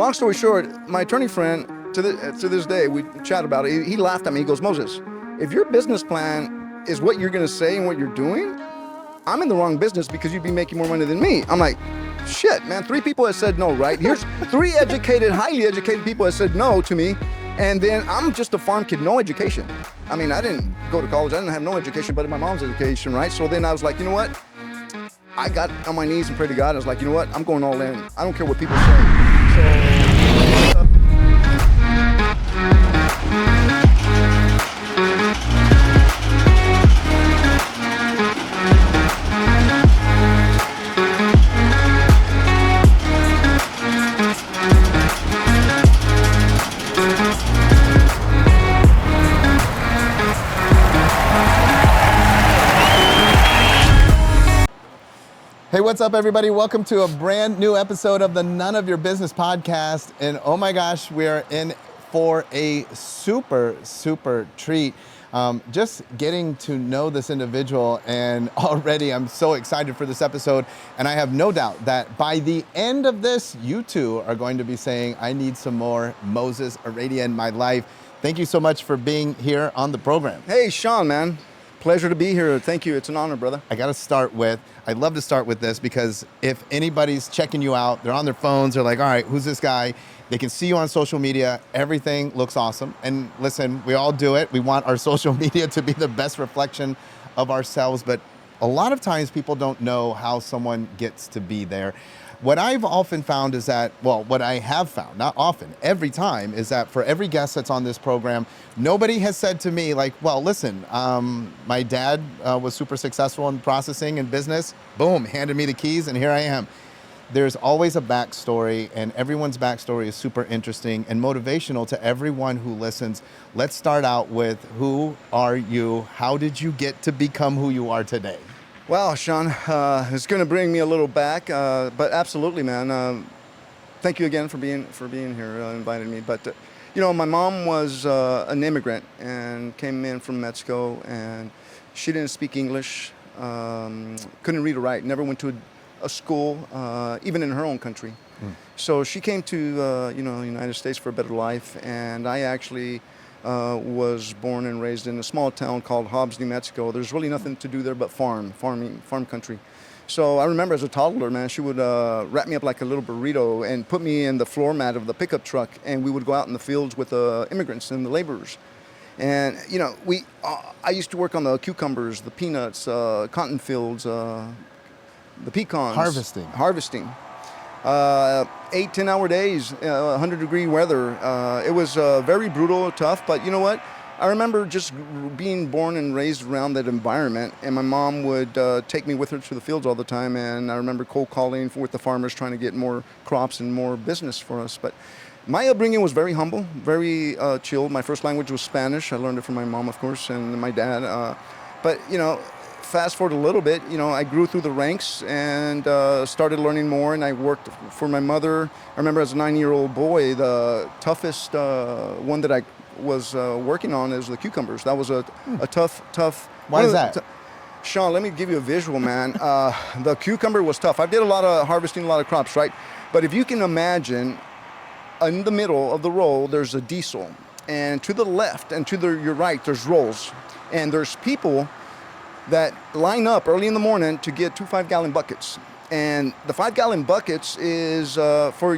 long story short, my attorney friend, to this day, we chat about it. He laughed at me. He goes, Moses, if your business plan is what you're going to say and what you're doing, I'm in the wrong business because you'd be making more money than me. I'm like, shit, man. 3 people have said no, right? Here's 3 educated, highly educated people have said no to me. And then I'm just a farm kid, no education. I mean, I didn't go to college. I didn't have no education, but my mom's education, right? So then I was like, you know what? I got on my knees and prayed to God. I was like, you know what? I'm going all in. I don't care what people say. Hey, what's up, everybody? Welcome to a brand new episode of the None of Your Business podcast. And oh my gosh, we are in for a super treat. Just getting to know this individual, and already I'm so excited for this episode. And I have no doubt that by the end of this, you two are going to be saying, I need some more Moses Heredia in my life. Thank you so much for being here on the program. Hey, Shawn, man. Pleasure to be here. Thank you. It's an honor, brother. I'd love to start with this because if anybody's checking you out, they're on their phones, they're like, all right, who's this guy? They can see you on social media. Everything looks awesome. And listen, we all do it. We want our social media to be the best reflection of ourselves. But a lot of times people don't know how someone gets to be there. What I've often found is that, what I have found, not often, every time, is that for every guest that's on this program, nobody has said to me like, well, listen, my dad was super successful in processing and business. Boom, handed me the keys, and here I am. There's always a backstory, and everyone's backstory is super interesting and motivational to everyone who listens. Let's start out with, who are you? How did you get to become who you are today? Wow, Shawn, it's going to bring me a little back, but absolutely, man. Thank you again for being here, inviting me. But you know, my mom was an immigrant and came in from Mexico, and she didn't speak English, couldn't read or write, never went to a school, even in her own country. So she came to the United States for a better life, and I actually was born and raised in a small town called Hobbs, New Mexico. There's really nothing to do there but farm country. So I remember as a toddler, man, she would wrap me up like a little burrito and put me in the floor mat of the pickup truck, and we would go out in the fields with the immigrants and the laborers. And you know, I used to work on the cucumbers, the peanuts, cotton fields, the pecans. Harvesting. 8-10 hour days, 100-degree weather. It was very brutal, tough, but you know what? I remember just being born and raised around that environment, and my mom would take me with her to the fields all the time, and I remember cold calling with the farmers trying to get more crops and more business for us. But my upbringing was very humble, very chilled. My first language was Spanish. I learned it from my mom, of course, and my dad. But you know, fast forward a little bit, you know, I grew through the ranks and started learning more, and I worked for my mother. I remember as a 9-year-old boy, the toughest one that I was working on is the cucumbers. That was a tough. Why is that? Shawn, let me give you a visual, man. The cucumber was tough. I did a lot of harvesting, a lot of crops, right? But if you can imagine, in the middle of the row, there's a diesel. And to the left and to your right, there's rolls. And there's people that line up early in the morning to get 2 5-gallon buckets, and the 5-gallon buckets is for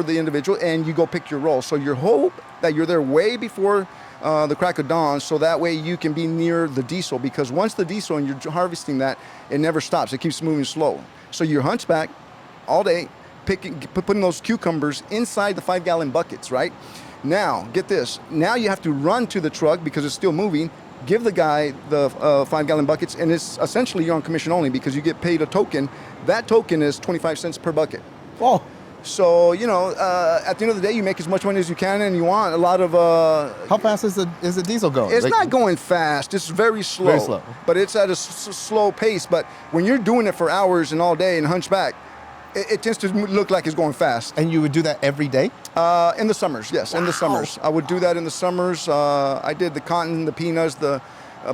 the individual, and you go pick your roll. So you hope that you're there way before the crack of dawn, so that way you can be near the diesel, because once the diesel and you're harvesting that, it never stops. It keeps moving slow. So you're hunchback all day, putting those cucumbers inside the 5-gallon buckets, right? Now, get this. Now you have to run to the truck because it's still moving, give the guy the 5-gallon buckets, and it's essentially you're on commission only because you get paid a token. That token is 25 cents per bucket. Oh. So, you know, at the end of the day, you make as much money as you can, and you want a lot of... How fast is the diesel going? It's not going fast. It's very slow. Very slow. But it's at a slow pace. But when you're doing it for hours and all day and hunchback, it tends to look like it's going fast. And you would do that every day? In the summers, yes. Wow. In the summers. I would do that in the summers. I did the cotton, the peanuts, the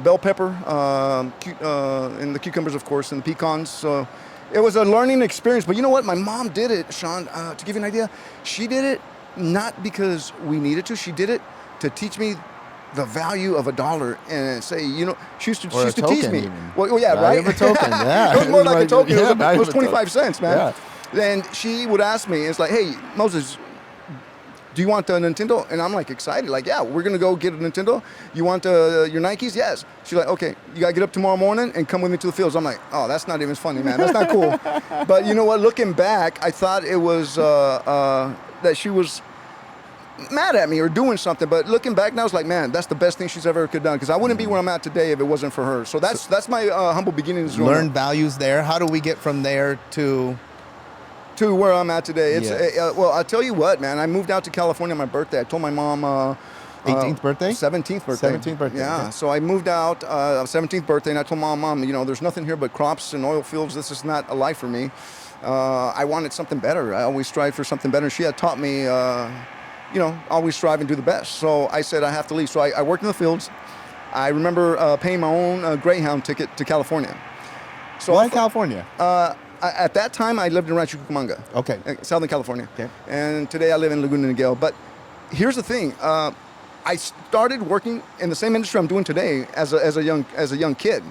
bell pepper, and the cucumbers, of course, and the pecans. So It was a learning experience. But you know what? My mom did it, Shawn. To give you an idea, she did it not because we needed to. She did it to teach me the value of a dollar and say, she used to teach me. Even. Well, yeah, value right? of a token, yeah. It was more like a token. Yeah, it was 25 cents, man. Yeah. Then she would ask me, it's like, hey, Moses, do you want a Nintendo? And I'm like excited, like, yeah, we're gonna go get a Nintendo. You want your Nikes? Yes. She's like, okay, you gotta get up tomorrow morning and come with me to the fields. I'm like, oh, that's not even funny, man. That's not cool. But you know what? Looking back, I thought it was that she was mad at me or doing something. But looking back now, it's like, man, that's the best thing she's ever could done, because I wouldn't be where I'm at today if it wasn't for her. So that's my humble beginnings. Learn values there. How do we get from there to where I'm at today? It's Yes. well, I'll tell you what, man. I moved out to California on my birthday. I told my mom 18th birthday? 17th birthday. 17th birthday. Yeah. Okay. So I moved out 17th birthday, and I told Mom, there's nothing here but crops and oil fields. This is not a life for me. I wanted something better. I always strive for something better. She had taught me, always strive and do the best. So I said I have to leave. So I worked in the fields. I remember paying my own Greyhound ticket to California. So Why California? At that time, I lived in Rancho Cucamonga, Okay. Southern California. Okay. And today I live in Laguna Niguel. But here's the thing: I started working in the same industry I'm doing today as a young kid,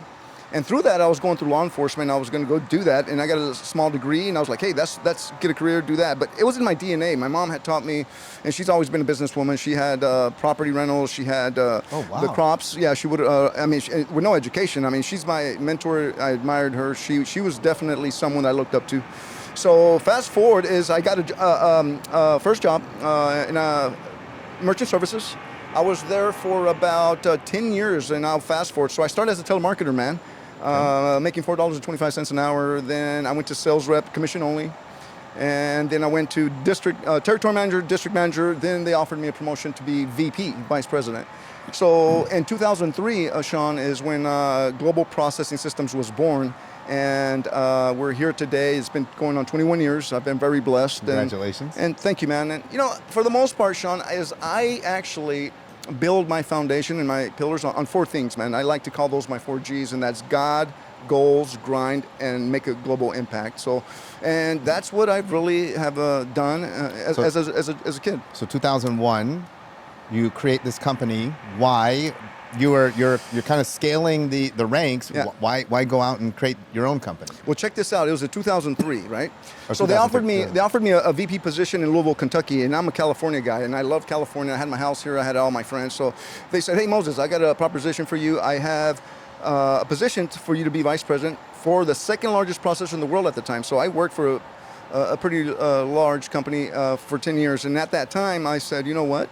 and through that I was going through law enforcement. I was going to go do that, and I got a small degree, and I was like, hey, that's get a career, do that. But it was in my DNA. My mom had taught me, and she's always been a businesswoman. She had property rentals. She had Oh, wow. the crops. Yeah, she would. With no education. I mean, she's my mentor. I admired her. She was definitely someone I looked up to. So fast forward is I got a first job in merchant services. I was there for about 10 years, and I'll fast forward. So I started as a telemarketer, man, making $4.25 an hour. Then I went to sales rep, commission only. And then I went to territory manager, district manager. Then they offered me a promotion to be VP, vice president. So in 2003, Shawn, is when Global Processing Systems was born. And we're here today. It's been going on 21 years. I've been very blessed. Congratulations. And thank you, man. And for the most part, Shawn, is I actually build my foundation and my pillars on four things, man. I like to call those my 4 Gs, and that's God, goals, grind, and make a global impact. So, and that's what I really have done as a kid. So 2001, you create this company. Why? You're kind of scaling the ranks. Yeah. Why go out and create your own company? Well, check this out. It was in 2003, right? Or So they offered 2003, me a VP position in Louisville, Kentucky, and I'm a California guy, and I love California. I had my house here. I had all my friends. So they said, "Hey, Moses, I got a proposition for you. I have a position for you to be vice president for the second largest processor in the world at the time." So I worked for a pretty large company for 10 years, and at that time, I said, you know what?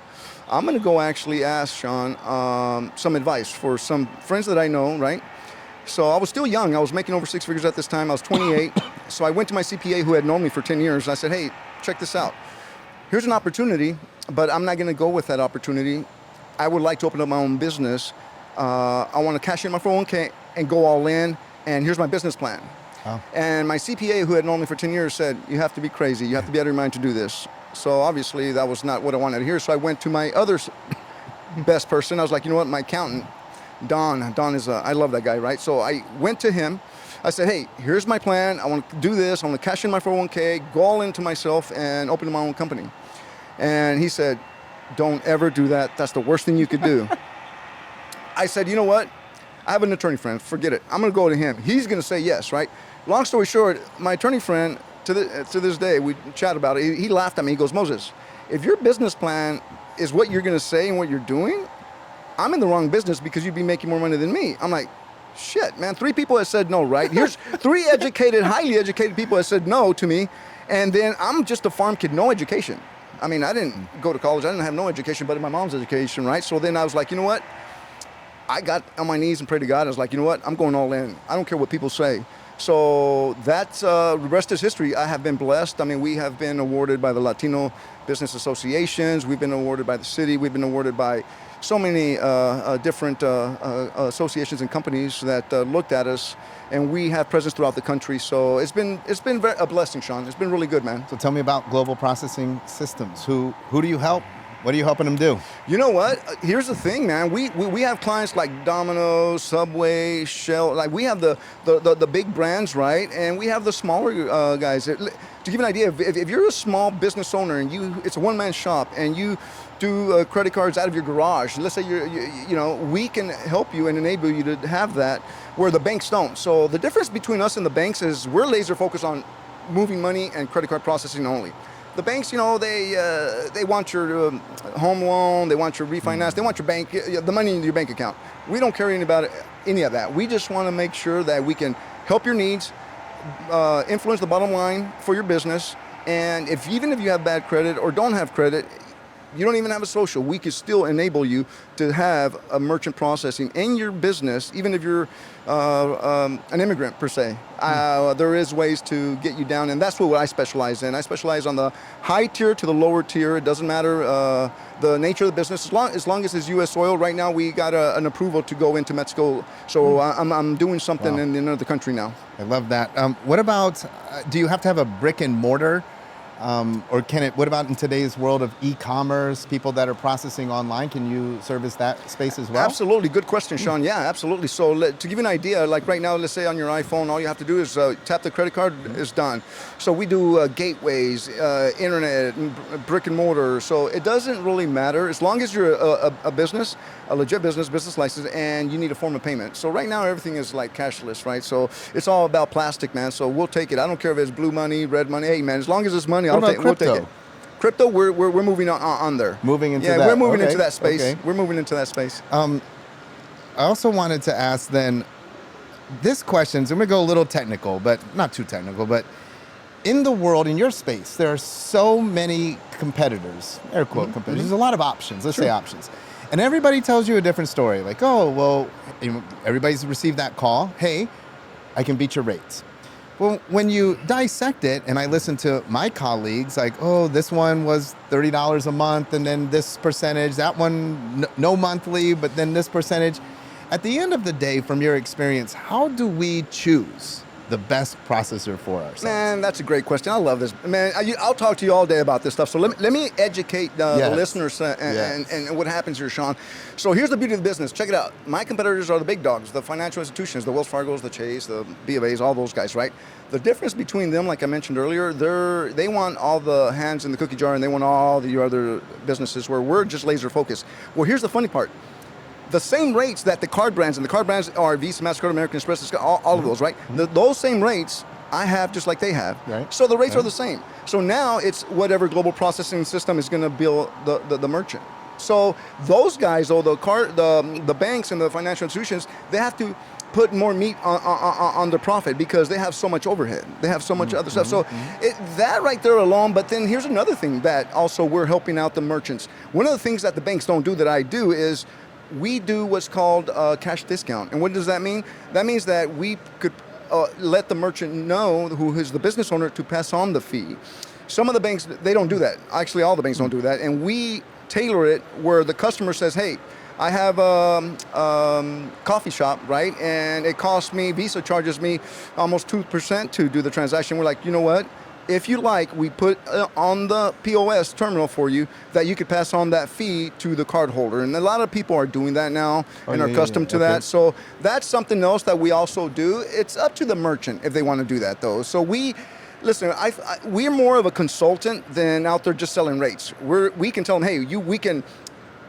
I'm going to go actually ask Shawn some advice for some friends that I know, right? So I was still young. I was making over 6 figures at this time. I was 28. So I went to my CPA, who had known me for 10 years. And I said, hey, check this out. Here's an opportunity, but I'm not going to go with that opportunity. I would like to open up my own business. I want to cash in my 401k and go all in. And here's my business plan. Oh. And my CPA, who had known me for 10 years, said, you have to be crazy. You have to be out of your mind to do this. So obviously that was not what I wanted to hear. So I went to my other best person. I was like, you know what, my accountant, Don is I love that guy, right? So I went to him. I said, hey, here's my plan. I want to do this. I want to cash in my 401k, go all into myself, and open my own company. And he said, don't ever do that. That's the worst thing you could do. I said, you know what? I have an attorney friend. Forget it. I'm going to go to him. He's going to say yes, right? Long story short, my attorney friend, to this day, we chat about it. He laughed at me. He goes, Moses, if your business plan is what you're going to say and what you're doing, I'm in the wrong business because you'd be making more money than me. I'm like, shit, man. 3 people have said no, right? Here's 3 educated, highly educated people have said no to me. And then I'm just a farm kid, no education. I mean, I didn't go to college. I didn't have no education, but my mom's education, right? So then I was like, you know what? I got on my knees and prayed to God. I was like, you know what? I'm going all in. I don't care what people say. So that's the rest is history. I have been blessed. I mean, we have been awarded by the Latino Business Associations. We've been awarded by the city. We've been awarded by so many different associations and companies that looked at us, and we have presence throughout the country. So it's been a blessing, Shawn. It's been really good, man. So tell me about Global Processing Systems. Who do you help? What are you helping them do? You know what? Here's the thing, man. We have clients like Domino's, Subway, Shell. Like we have the big brands, right? And we have the smaller guys. To give you an idea, if you're a small business owner and it's a one-man shop and you do credit cards out of your garage, let's say we can help you and enable you to have that where the banks don't. So the difference between us and the banks is we're laser focused on moving money and credit card processing only. The banks, they want your home loan, they want your refinance, they want your the money in your bank account. We don't care about any of that. We just want to make sure that we can help your needs, influence the bottom line for your business, and even if you have bad credit or don't have credit, you don't even have a social, we can still enable you to have a merchant processing in your business, even if you're an immigrant per se. There is ways to get you down, and that's what I specialize in. I specialize on the high tier to the lower tier. It doesn't matter the nature of the business, as long as it's U.S. soil. Right now, we got an approval to go into Mexico, so I'm doing something in another country now. I love that. What about, do you have to have a brick and mortar? Or what about in today's world of e-commerce, people that are processing online, can you service that space as well? Absolutely. Good question, Shawn. Yeah, absolutely. So to give you an idea, like right now, let's say on your iPhone, all you have to do is tap the credit card, is done. So we do gateways, internet, brick and mortar. So it doesn't really matter as long as you're a business, a legit business license, and you need a form of payment. So right now, everything is like cashless, right? So it's all about plastic, man. So we'll take it. I don't care if it's blue money, red money. Hey, man, as long as it's money, we'll take it. Crypto, we're moving on there. Moving into that. Yeah, we're moving into that space. Okay. We're moving into that space. I also wanted to ask then, this question, so I'm going to go a little technical, but not too technical, but in the world, in your space, there are so many competitors, air quote competitors. There's a lot of options, let's say options. And everybody tells you a different story. Like, oh, well, everybody's received that call. Hey, I can beat your rates. Well, when you dissect it, and I listen to my colleagues, like, oh, this one was $30 a month, and then this percentage, that one, no monthly, but then this percentage. At the end of the day, from your experience, how do we choose the best processor for ourselves? Man, that's a great question. I love this. Man, I'll talk to you all day about this stuff. So let me educate the listeners and what happens here, Shawn. So here's the beauty of the business. Check it out. My competitors are the big dogs, the financial institutions, the Wells Fargos, the Chase, the B of A's, all those guys, right? The difference between them, like I mentioned earlier, they want all the hands in the cookie jar and they want all the other businesses where we're just laser focused. Well, here's the funny part. The same rates that the card brands, and the card brands are Visa, MasterCard, American Express, all of those, right? Those same rates I have just like they have. Right. So the rates are the same. So now it's whatever global processing system is going to bill the merchant. So those guys, though, the banks and the financial institutions, they have to put more meat on their profit because they have so much overhead. They have so much other stuff. So that right there alone, but then here's another thing that also we're helping out the merchants. One of the things that the banks don't do that I do is we do what's called a cash discount. And what does that mean? That means that we could let the merchant know, who is the business owner, to pass on the fee. Some of the banks, they don't do that. Actually, all the banks don't do that. And we tailor it where the customer says, hey, I have a coffee shop, right? And it costs me, Visa charges me almost 2% to do the transaction. We're like, you know what? If you like, we put on the POS terminal for you that you could pass on that fee to the cardholder. And a lot of people are doing that now and are accustomed to that. So that's something else that we also do. It's up to the merchant if they want to do that, though. So listen, we're more of a consultant than out there just selling rates. We can tell them, hey, we can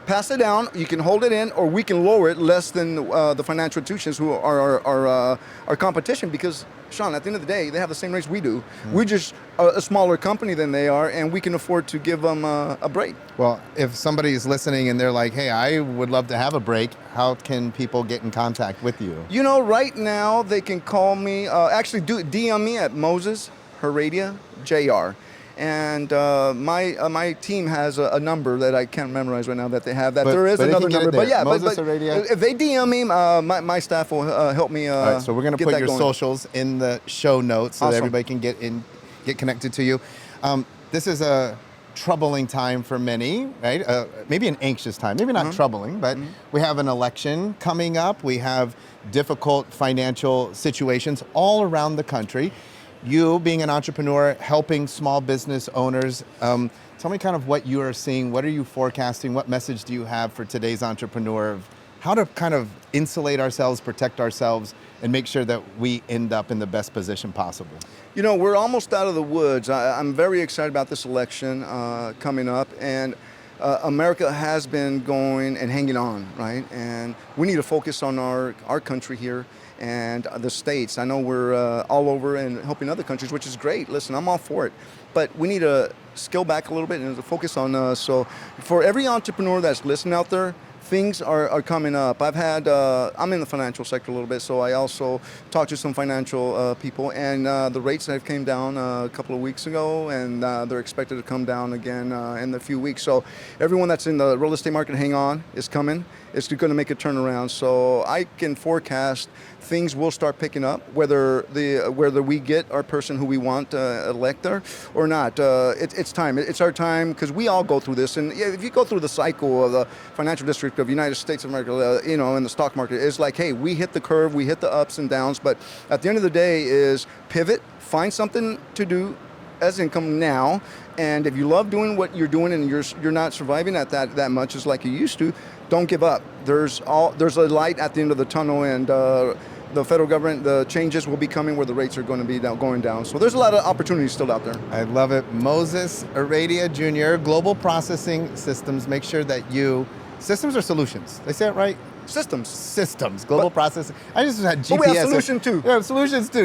pass it down, you can hold it in, or we can lower it less than the financial institutions who are our competition, because, Shawn, at the end of the day, they have the same rates we do. We're just a smaller company than they are, and we can afford to give them a break. Well, if somebody is listening and they're like, hey, I would love to have a break, how can people get in contact with you? You know, right now, they can call me, DM me at Moses Heredia Jr. And my team has a number that I can't memorize right now that they have. There is another number. But yeah, if they DM me, my staff will help me. All right, so we're going to put your socials in the show notes so that everybody can get connected to you. This is a troubling time for many, right? Maybe an anxious time. Maybe not troubling, but we have an election coming up. We have difficult financial situations all around the country. You, being an entrepreneur, helping small business owners, Tell me kind of what you are seeing. What are you forecasting? What message do you have for today's entrepreneur of how to kind of insulate ourselves, protect ourselves, and make sure that we end up in the best position possible? You know, we're almost out of the woods. I'm very excited about this election coming up, and America has been going and hanging on, right? And we need to focus on our country here and the states. I know we're all over and helping other countries, which is great. Listen, I'm all for it. But we need to scale back a little bit and to focus on us. So for every entrepreneur that's listening out there, things are coming up. I'm in the financial sector a little bit, so I also talked to some financial people, and the rates have came down a couple of weeks ago, and they're expected to come down again in a few weeks. So everyone that's in the real estate market, hang on, it's coming. It's going to make a turnaround. So I can forecast things will start picking up, whether we get our person who we want elected or not. It's time. It's our time, because we all go through this. And if you go through the cycle of the financial district of the United States of America, in the stock market, it's like, hey, we hit the curve, we hit the ups and downs. But at the end of the day is pivot, find something to do as income now. And if you love doing what you're doing and you're not surviving at that much as like you used to, don't give up. There's a light at the end of the tunnel, and the federal government, the changes will be coming where the rates are going to be going down. So there's a lot of opportunities still out there. I love it. Moses Heredia Jr., Global Processing Systems. Make sure that systems or solutions? They say it right? Systems. Global processing. I just had GPS. But we have solution too. Yeah, solutions too.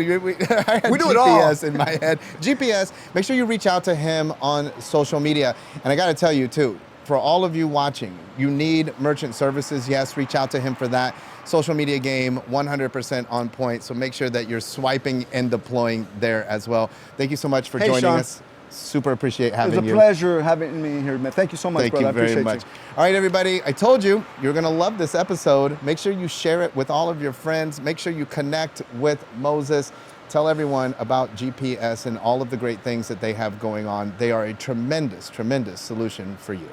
I had we do GPS it all. in my head. GPS. Make sure you reach out to him on social media. And I got to tell you too, for all of you watching, you need merchant services. Yes, reach out to him for that. Social media game, 100% on point. So make sure that you're swiping and deploying there as well. Thank you so much for joining Shawn. us. Super appreciate having you. It was a pleasure having me here, man. Thank you so much, Thank brother. you very much. All right, everybody. I told you, you're going to love this episode. Make sure you share it with all of your friends. Make sure you connect with Moses. Tell everyone about GPS and all of the great things that they have going on. They are a tremendous, tremendous solution for you.